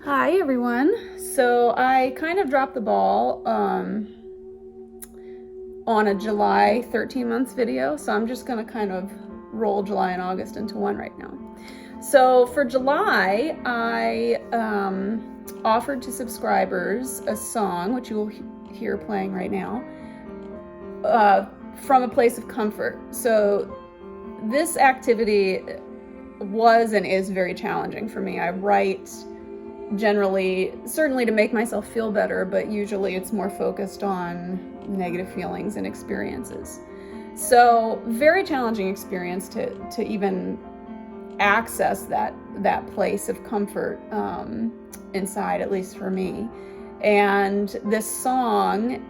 Hi everyone. So I kind of dropped the ball on a July 13 months video, so I'm just gonna kind of roll July and August into one right now. So for July, I offered to subscribers a song, which you will hear playing right now, from a place of comfort. So this activity was and is very challenging for me. I write generally, certainly to make myself feel better, but usually it's more focused on negative feelings and experiences. So very challenging experience to even access that place of comfort inside, at least for me. And this song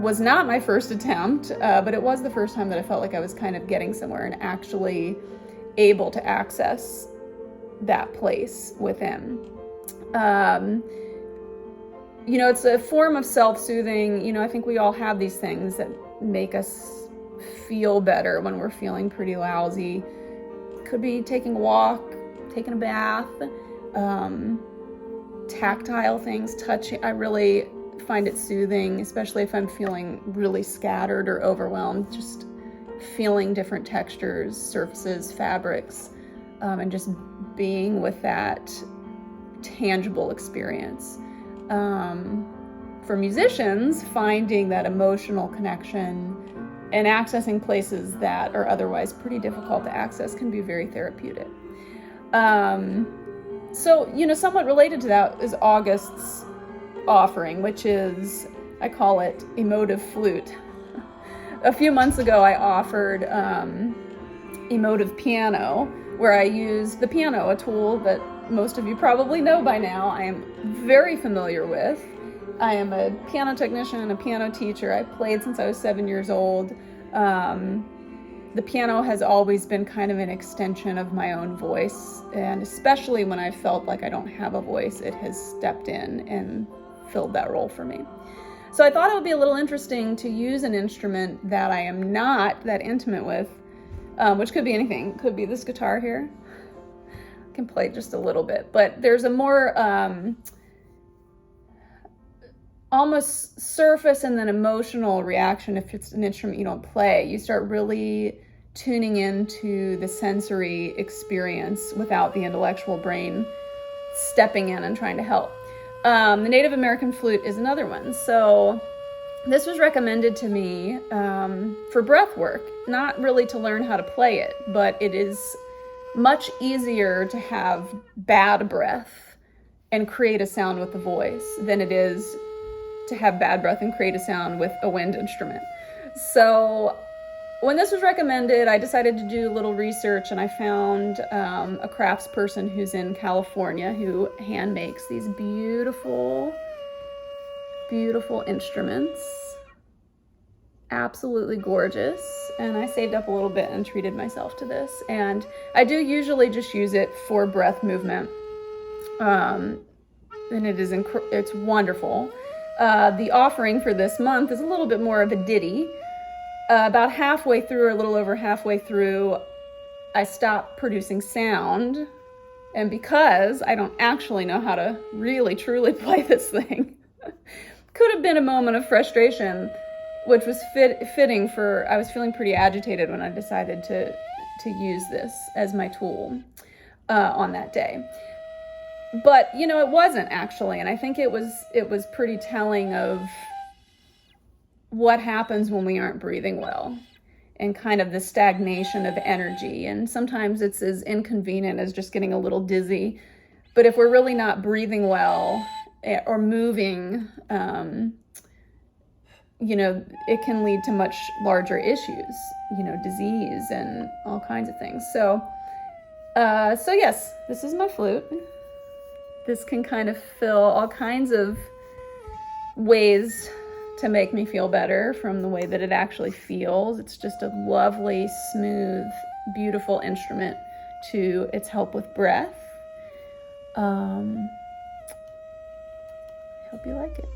was not my first attempt, but it was the first time that I felt like I was kind of getting somewhere and actually able to access that place within. It's a form of self-soothing. I think we all have these things that make us feel better when we're feeling pretty lousy. Could be taking a walk, taking a bath, tactile things, touching. I really find it soothing, especially if I'm feeling really scattered or overwhelmed, just feeling different textures, surfaces, fabrics, and just being with that tangible experience. For musicians, finding that emotional connection and accessing places that are otherwise pretty difficult to access can be very therapeutic. Somewhat related to that is August's offering, which is, I call it Emotive Flute. A few months ago, I offered Emotive Piano, where I use the piano, a tool that most of you probably know by now. I am very familiar with. I am a piano technician, a piano teacher. I played since I was 7 years old. The piano has always been kind of an extension of my own voice, and especially when I felt like I don't have a voice, it has stepped in and filled that role for me. So I thought it would be a little interesting to use an instrument that I am not that intimate with, which could be anything. Could be this guitar here. I can play just a little bit, but there's a more almost surface and then emotional reaction if it's an instrument you don't play. You start really tuning into the sensory experience without the intellectual brain stepping in and trying to help. The Native American flute is another one. So this was recommended to me for breath work, not really to learn how to play it, but it is much easier to have bad breath and create a sound with the voice than it is to have bad breath and create a sound with a wind instrument. So when this was recommended, I decided to do a little research, and I found a craftsperson who's in California who hand makes these beautiful, beautiful instruments. Absolutely gorgeous. And I saved up a little bit and treated myself to this. And I do usually just use it for breath movement. And it's wonderful. The offering for this month is a little bit more of a ditty. About halfway through, or a little over halfway through, I stopped producing sound. And because I don't actually know how to really, truly play this thing, could have been a moment of frustration, which was fitting for, I was feeling pretty agitated when I decided to use this as my tool on that day. But, it wasn't actually, and I think it was pretty telling of what happens when we aren't breathing well and kind of the stagnation of energy. And sometimes it's as inconvenient as just getting a little dizzy. But if we're really not breathing well or moving, it can lead to much larger issues, disease and all kinds of things. So yes, this is my flute. This can kind of fill all kinds of ways to make me feel better from the way that it actually feels. It's just a lovely, smooth, beautiful instrument to its help with breath. I hope you like it.